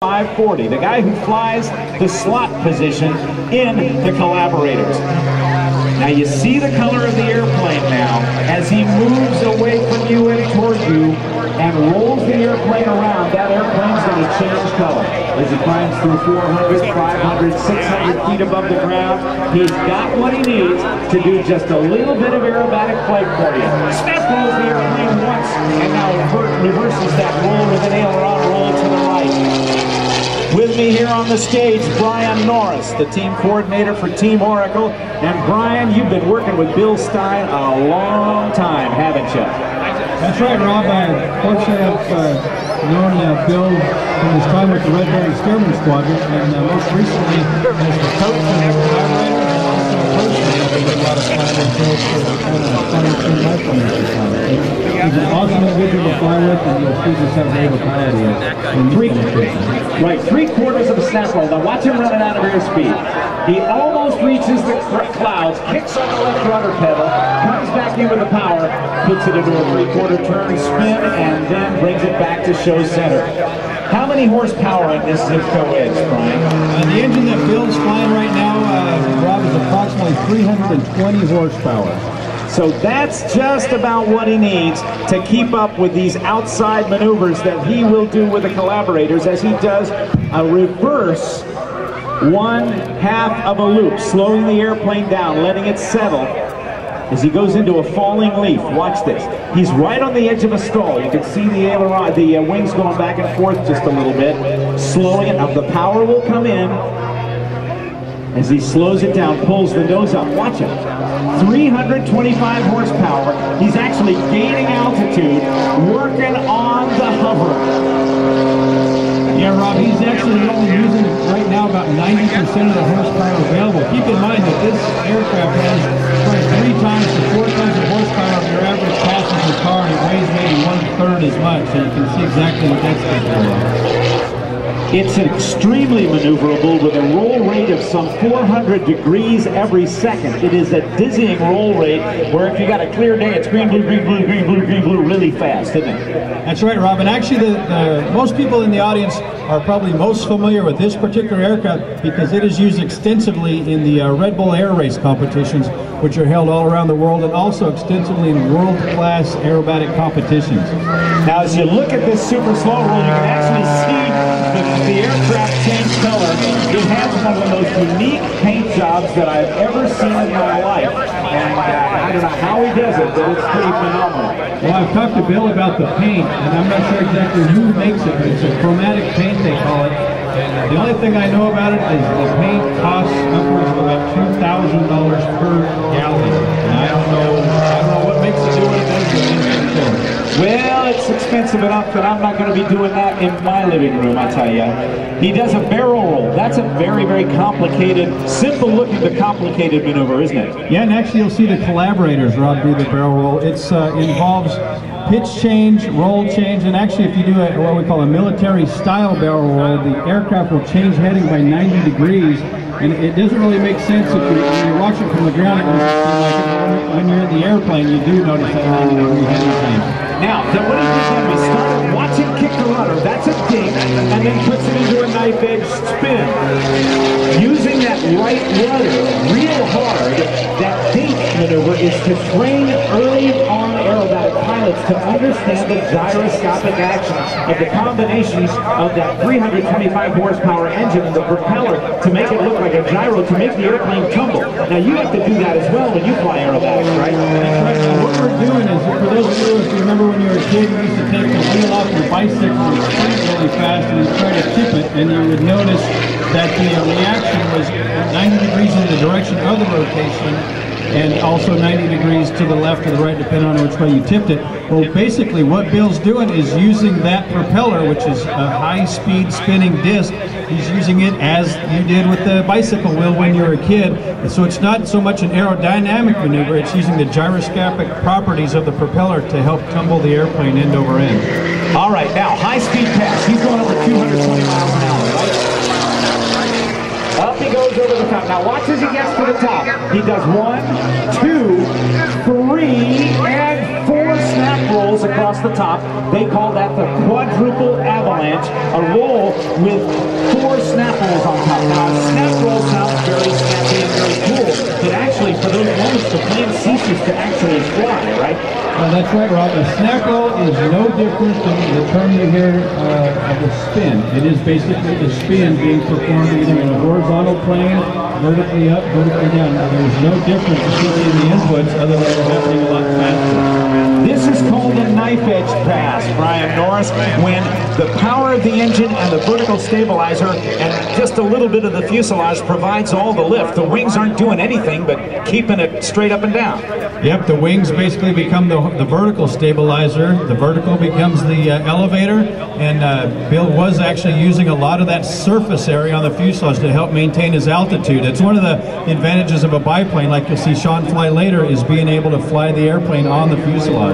540, the guy who flies the slot position in the collaborators. Now you see the color of the airplane now as he moves away from you and toward you and rolls the airplane around. That airplane's going to change color as he climbs through 400, 500, 600 feet above the ground. He's got what he needs to do just a little bit of aerobatic flight for you. Snap rolls the airplane once and now reverses that roll with an aileron roll to the right. With me here on the stage, Brian Norris, the team coordinator for Team Oracle. And Brian, you've been working with Bill Stein a long time, haven't you? That's right, Rob. Fortunately, I've known Bill from his time with the Red Berry Steerman Squadron, and most recently as the coach and the collaborator, and also personally, I've been a lot of fun with Bill for the He's an awesome individual to fly with, and you'll see just how great a pilot he is. Right, 3/4 of a snap roll. Now watch him running out of airspeed. He almost reaches the clouds, kicks on the left rudder pedal, comes back in with the power, puts it into a 3/4 turn spin, and then brings it back to show center. How many horsepower in this Zipco Edge, Brian? The engine that Bill's flying right now, Rob, is approximately 320 horsepower. So that's just about what he needs to keep up with these outside maneuvers that he will do with the collaborators as he does a reverse 1/2 of a loop, slowing the airplane down, letting it settle as he goes into a falling leaf. Watch this. He's right on the edge of a stall. You can see the aileron, the wings going back and forth just a little bit, slowing it up. The power will come in as he slows it down, pulls the nose up. Watch him. 325 horsepower. He's actually gaining altitude, working on the hover. Yeah, Rob, he's actually only using right now about 90% of the horsepower available. Keep in mind that this aircraft has probably 3 times to 4 times the horsepower of your average passenger car, and it weighs maybe 1/3 as much, so you can see exactly what that's capable of. It's extremely maneuverable with a roll rate of some 400 degrees every second. It is a dizzying roll rate where if you got a clear day, it's green, blue, green, blue, green, blue, green, blue really fast, isn't it? That's right, Rob. And actually, most people in the audience are probably most familiar with this particular aircraft because it is used extensively in the Red Bull Air Race competitions, which are held all around the world, and also extensively in world-class aerobatic competitions. Now, as you look at this super slow roll, you can actually see the aircraft change color. It has one of the most unique paint jobs that I've ever seen in my life. And I don't know how he does it, but it's pretty phenomenal. Well, I've talked to Bill about the paint, and I'm not sure exactly who makes it, but it's a chromatic paint, they call it. And the only thing I know about it is the paint costs upwards of about $2,000 per gallon. And I don't know what makes it do what it does, but it's cool. Well, it's expensive enough that I'm not going to be doing that in my living room, I tell you. He does a barrel roll. That's a very, very complicated, simple looking but complicated maneuver, isn't it? Yeah, and actually you'll see the collaborators, Rob, do the barrel roll. It involves pitch change, roll change, and actually if you do what we call a military style barrel roll, the aircraft will change heading by 90 degrees. And it doesn't really make sense if you're watching from the ground. It like when you're in the airplane, you do notice that 90 degree heading change. Now, then what he did then, we started, watch him kick the rudder. That's a ding, and then puts it into a knife edge spin. Using that right rudder real hard, that dink maneuver is to train early on aerobatic pilots to understand the gyroscopic action of the combinations of that 325 horsepower engine and the propeller to make it look like a gyro, to make the airplane tumble. Now you have to do that as well when you fly aerobatics, right? That's right. Now, what we're doing is, for those of you, if you remember when you were a kid, you used to take the wheel off your bicycle and spin it really fast and then try to tip it, and you would notice that the reaction was 90 degrees in the direction of the rotation, and also 90 degrees to the left or the right, depending on which way you tipped it. Well, basically what Bill's doing is using that propeller, which is a high-speed spinning disc. He's using it as you did with the bicycle wheel when you were a kid. And so it's not so much an aerodynamic maneuver, it's using the gyroscopic properties of the propeller to help tumble the airplane end over end. All right, now high-speed pass. He's going over 220 miles an hour, right? Up he goes over the top. Now watch as he gets to the top. He does 1, 2, 3, and 4 snap rolls across across the top. They call that the quadruple avalanche, a roll with 4 snap rolls on top. Now, a snap roll sounds very snappy and very cool, but actually, for those moments, the plane ceases to actually fly, right? That's right, Rob. A snap roll is no different than the term you hear of a spin. It is basically a spin being performed either in a horizontal plane, vertically up, vertically down. There's no difference in the inputs other than it's happening a lot faster. This is called a knife edge pass, Brian Norris, when the power of the engine and the vertical stabilizer and just a little bit of the fuselage provides all the lift. The wings aren't doing anything but keeping it straight up and down. Yep, the wings basically become the vertical stabilizer. The vertical becomes the elevator, and Bill was actually using a lot of that surface area on the fuselage to help maintain his altitude. It's one of the advantages of a biplane, like you'll see Sean fly later, is being able to fly the airplane on the fuselage.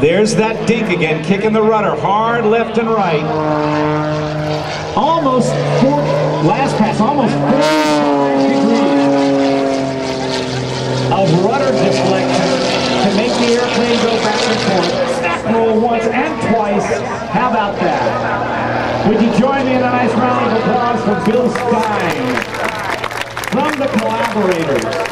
There's that deke again, kicking the rudder hard left and right. Almost last pass, almost 45 degrees of rudder deflection to make the airplane go back and forth. Snap roll once and twice. How about that? Would you join me in a nice round of applause for Bill Stein from the Collaborators?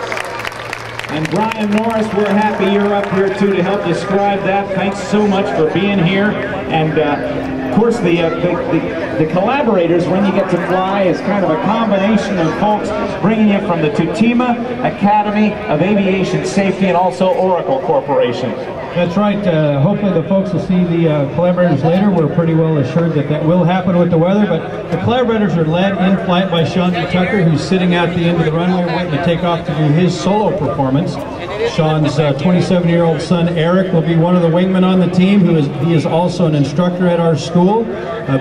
And Brian Norris, we're happy you're up here too to help describe that. Thanks so much for being here. And of course, the Collaborators, when you get to fly, is kind of a combination of folks bringing you from the Tutima Academy of Aviation Safety and also Oracle Corporation. That's right. Hopefully the folks will see the Collaborators later. We're pretty well assured that that will happen with the weather, but the Collaborators are led in flight by Sean Tucker, who's sitting at the end of the runway waiting to take off to do his solo performance. Sean's 27-year-old son Eric will be one of the wingmen on the team. He is also an instructor at our school.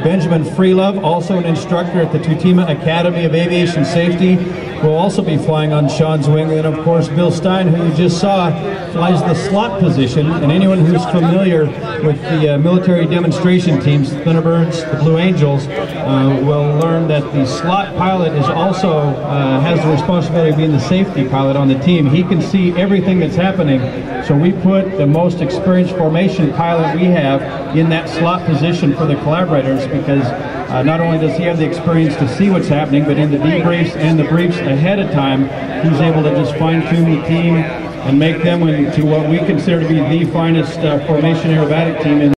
Benjamin Freelove, also an instructor at the Tutima Academy of Aviation Safety, will also be flying on Sean's wing. And of course, Bill Stein, who you just saw, flies the slot position. And anyone who's familiar with the military demonstration teams, the Thunderbirds, the Blue Angels, will learn that the slot pilot is also has the responsibility of being the safety pilot on the team. He can see everything that's happening. So we put the most experienced formation pilot we have in that slot position for the Collaborators, because not only does he have the experience to see what's happening, but in the debriefs and the briefs ahead of time, he's able to just fine-tune the team and make them into what we consider to be the finest formation aerobatic team in